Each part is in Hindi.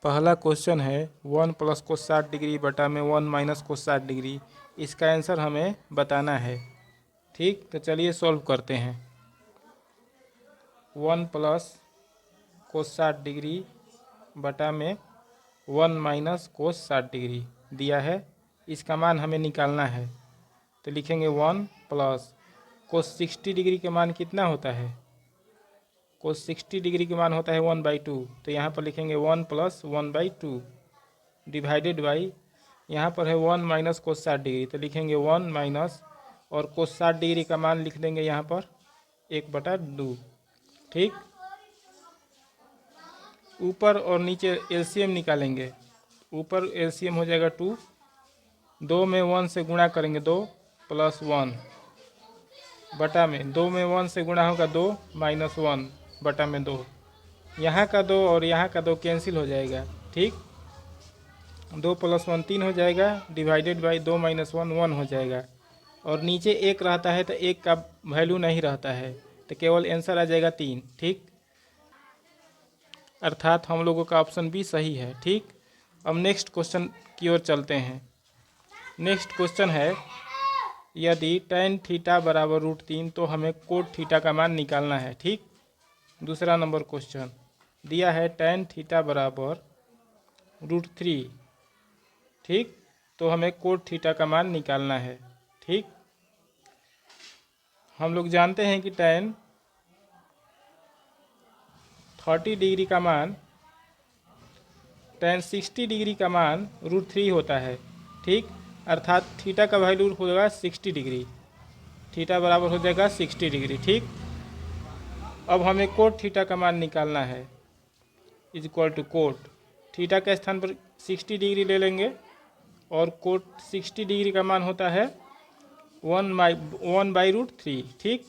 पहला क्वेश्चन है 1 प्लस को 60 डिग्री बटा में 1 माइनस को 60 डिग्री। इसका आंसर हमें बताना है। ठीक, तो चलिए सॉल्व करते हैं। 1 प्लस को 60 डिग्री बटा में 1 माइनस को 60 डिग्री दिया है। इसका मान हमें निकालना है। तो लिखेंगे 1 प्लस को 60 डिग्री के मान कितना होता है। cos 60 डिग्री के मान होता है 1/2। तो यहाँ पर लिखेंगे 1 प्लस 1/2 डिवाइडेड बाई, यहाँ पर है 1 माइनस cos 60 डिग्री। तो लिखेंगे 1 माइनस और cos 60 डिग्री का मान लिख देंगे यहाँ पर 1/2। ठीक, ऊपर और नीचे एलसीएम निकालेंगे। ऊपर एलसीएम हो जाएगा 2, 2 में 1 से गुणा करेंगे 2 प्लस 1 बटा में 2 में 1 से गुणा होगा 2 माइनस 1 बटा में 2। यहाँ का 2 और यहाँ का 2 कैंसिल हो जाएगा। ठीक, 2 प्लस 1 3 हो जाएगा, डिवाइडेड बाई 2 माइनस 1 1 हो जाएगा। और नीचे 1 रहता है तो 1 का वैल्यू नहीं रहता है, तो केवल आंसर आ जाएगा 3। ठीक, अर्थात हम लोगों का ऑप्शन बी सही है। ठीक, अब नेक्स्ट क्वेश्चन की ओर चलते हैं। नेक्स्ट क्वेश्चन है, यदि tan थीटा बराबर √3 तो हमें कोट थीटा का मान निकालना है। ठीक, दूसरा नंबर क्वेश्चन दिया है tan थीटा बराबर √3। ठीक, तो हमें कोट थीटा का मान निकालना है। ठीक, हम लोग जानते हैं कि tan 30 डिग्री का मान tan 60 डिग्री का मान √3 होता है। ठीक, अर्थात थीटा का वैल्यू होगा 60 डिग्री। थीटा बराबर हो जाएगा 60 डिग्री। ठीक, अब हमें कोट थीटा का मान निकालना है। Is equal to cot theta के स्थान पर 60 डिग्री ले लेंगे और कोट 60 डिग्री का मान होता है 1/√3। ठीक,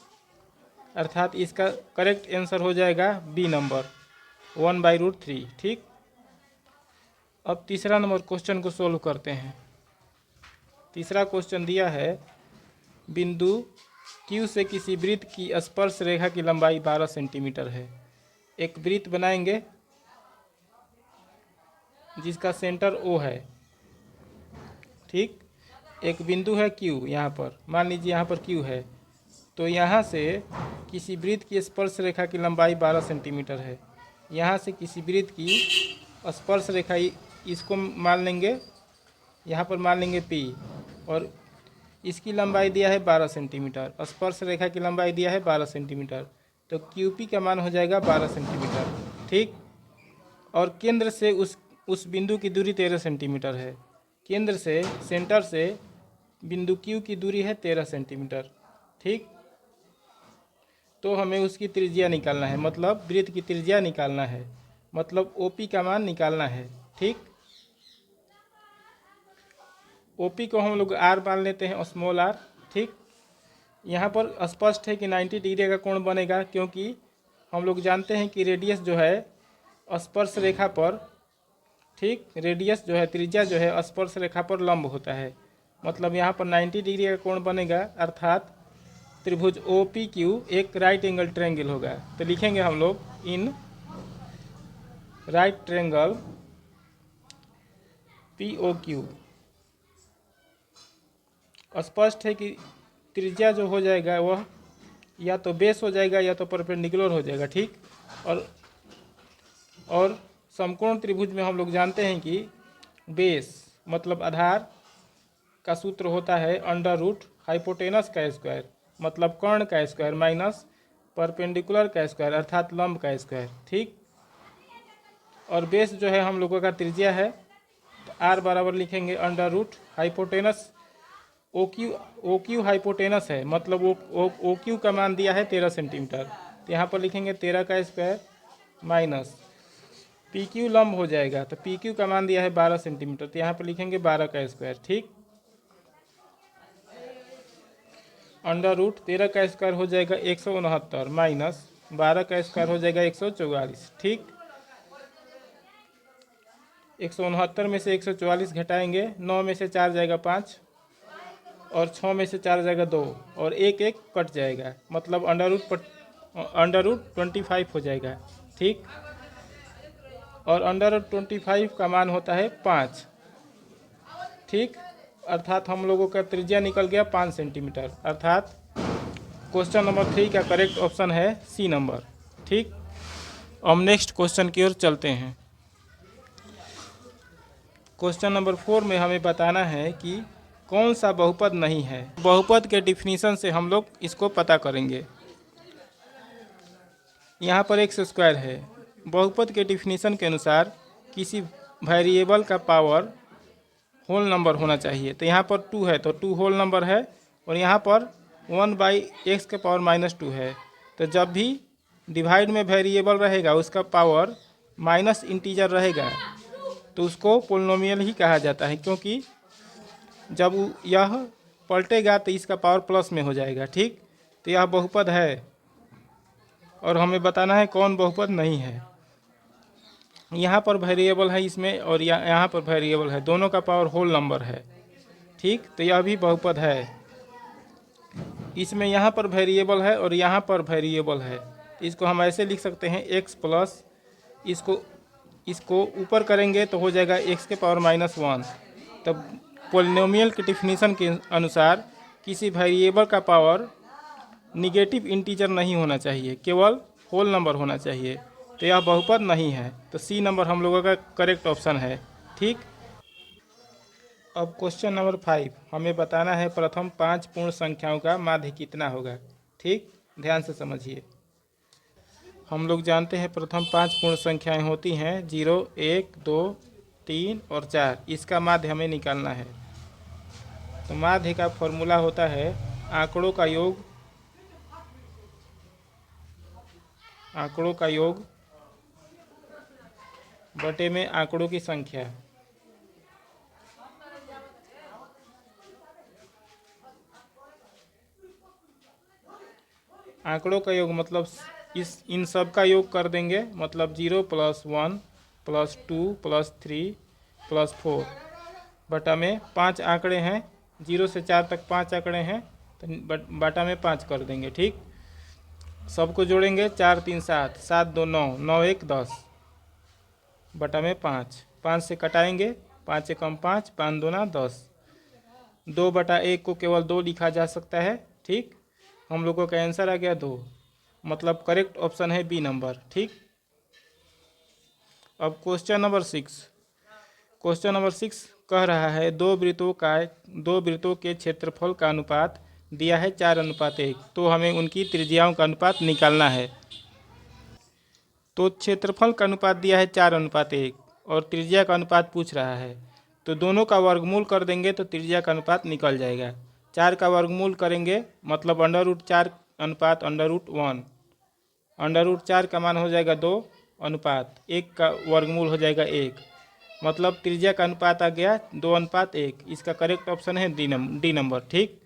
अर्थात इसका करेक्ट आंसर हो जाएगा बी नंबर 1/√3। ठीक, अब तीसरा नंबर क्वेश्चन को सोल्व करते हैं। तीसरा क्वेश्चन दिया है, बिंदु Q से किसी वृत्त की स्पर्श रेखा की लंबाई 12 सेंटीमीटर है। एक वृत्त बनाएंगे जिसका सेंटर O है। ठीक, एक बिंदु है Q, यहाँ पर मान लीजिए यहाँ पर Q है। तो यहाँ से किसी वृत्त की स्पर्श रेखा की लंबाई 12 सेंटीमीटर है। यहाँ से किसी वृत्त की स्पर्श रेखा इसको मान लेंगे, यहाँ पर मान लेंगे P, और इसकी लंबाई दिया है 12 सेंटीमीटर। स्पर्श रेखा की लंबाई दिया है 12 सेंटीमीटर। तो QP का मान हो जाएगा 12 सेंटीमीटर। ठीक, और केंद्र से उस बिंदु की दूरी 13 सेंटीमीटर है। केंद्र से, सेंटर से बिंदु Q की दूरी है 13 सेंटीमीटर। ठीक, तो हमें उसकी त्रिज्या निकालना है, मतलब वृत्त की त्रिज्या निकालना है, मतलब OP का मान निकालना है। ठीक, OP को हम लोग R मान लेते हैं, स्मॉल r। ठीक, यहाँ पर स्पष्ट है कि 90 डिग्री का कोण बनेगा, क्योंकि हम लोग जानते हैं कि रेडियस जो है स्पर्श रेखा पर, ठीक, रेडियस जो है, त्रिज्या जो है स्पर्श रेखा पर लंब होता है। मतलब यहाँ पर 90 डिग्री का कोण बनेगा, अर्थात त्रिभुज OPQ एक राइट एंगल ट्रायंगल होगा। तो लिखेंगे हम लोग इन राइट ट्रायंगल POQ। स्पष्ट है कि त्रिज्या जो हो जाएगा वह या तो बेस हो जाएगा या तो परपेंडिकुलर हो जाएगा। ठीक, और समकोण त्रिभुज में हम लोग जानते हैं कि बेस मतलब आधार का सूत्र होता है √ हाइपोटेनस का स्क्वायर, मतलब कर्ण का स्क्वायर, माइनस परपेंडिकुलर का स्क्वायर अर्थात लंब का स्क्वायर। ठीक, और बेस जो है हम लोगों का त्रिज्या है। तो R बराबर लिखेंगे √ हाइपोटेनस OQ हाइपोटेनस है, मतलब OQ का मान दिया है 13 सेंटीमीटर। तो यहाँ पर लिखेंगे 13 का स्क्वायर माइनस PQ लंब हो जाएगा, तो PQ का मान दिया है 12 सेंटीमीटर। तो यहाँ पर लिखेंगे 12 का स्क्वायर। ठीक, √ 13 का स्क्वायर हो जाएगा 169 माइनस 12 का स्क्वायर हो जाएगा 144। ठीक, 169 में से 144 घटाएंगे, 9 में से 4 जाएगा 5 और 6 में से 4 जाएगा 2 और 1 1 कट जाएगा, मतलब √ 25 हो जाएगा। ठीक, और अंडर रूट 25 का मान होता है 5। ठीक, अर्थात हम लोगों का त्रिज्या निकल गया 5 सेंटीमीटर। अर्थात क्वेश्चन नंबर 3 का करेक्ट ऑप्शन है सी नंबर। ठीक, अब नेक्स्ट क्वेश्चन की ओर चलते हैं। क्वेश्चन नंबर 4 में हमें बताना है कि कौन सा बहुपद नहीं है। बहुपद के डिफिनीशन से हम लोग इसको पता करेंगे। यहाँ पर x² है। बहुपद के डिफिनीशन के अनुसार किसी वेरिएबल का पावर होल नंबर होना चाहिए। तो यहाँ पर 2 है तो 2 होल नंबर है, और यहाँ पर 1/x⁻² है। तो जब भी डिवाइड में वेरिएबल रहेगा उसका पावर माइनस इंटीजर रहेगा तो उसको पोलिनोमियल ही कहा जाता है, क्योंकि जब यह पलटेगा तो इसका पावर प्लस में हो जाएगा। ठीक, तो यह बहुपद है और हमें बताना है कौन बहुपद नहीं है। यहाँ पर वेरिएबल है इसमें और यहाँ पर वेरिएबल है, दोनों का पावर होल नंबर है। ठीक, तो यह भी बहुपद है। इसमें यहाँ पर वेरिएबल है और यहाँ पर वेरिएबल है, इसको हम ऐसे लिख सकते हैं x प्लस इसको ऊपर करेंगे तो हो जाएगा x⁻⁻1। तब पोलिनोमियल के डिफिनीशन के अनुसार किसी वेरिएबल का पावर निगेटिव इंटीजर नहीं होना चाहिए, केवल होल नंबर होना चाहिए। तो यह बहुपद नहीं है, तो सी नंबर हम लोगों का करेक्ट ऑप्शन है। ठीक, अब क्वेश्चन नंबर 5 हमें बताना है प्रथम 5 पूर्ण संख्याओं का माध्य कितना होगा। ठीक, ध्यान से समझिए। हम लोग जानते हैं प्रथम 5 पूर्ण संख्याएं होती हैं 0, 1, 2, 3 और 4। इसका माध्य हमें निकालना है। तो माध्य का फॉर्मूला होता है आंकड़ों का योग बटे में आंकड़ों की संख्या। आंकड़ों का योग मतलब इन सब का योग कर देंगे, मतलब 0 + 1 + 2 + 3 + 4 बटा में 5 आंकड़े हैं, 0 से 4 तक 5 आंकड़े हैं, तो बटा में 5 कर देंगे। ठीक, सबको जोड़ेंगे 4 3 7, 7 2 9, 9 1 10 बटा में 5, 5 से कटाएंगे, 5 एकम 5, 5 दूना 10, 2/1 को केवल 2 लिखा जा सकता है। ठीक, हम लोगों का आंसर आ गया 2, मतलब करेक्ट ऑप्शन है बी नंबर। ठीक, अब क्वेश्चन नंबर 6 कह रहा है दो वृत्तों के क्षेत्रफल का अनुपात दिया है 4:1, तो हमें उनकी त्रिज्याओं का अनुपात निकालना है। तो क्षेत्रफल का अनुपात दिया है 4:1 और त्रिज्या का अनुपात पूछ रहा है, तो दोनों का वर्गमूल कर देंगे तो त्रिज्या का अनुपात निकल जाएगा। 4 का वर्गमूल करेंगे मतलब √4 अनुपात √1, √4 का मान हो जाएगा 2 अनुपात 1 का वर्गमूल हो जाएगा 1, मतलब त्रिज्या का अनुपात आ गया 2:1। इसका करेक्ट ऑप्शन है डी नंबर। ठीक,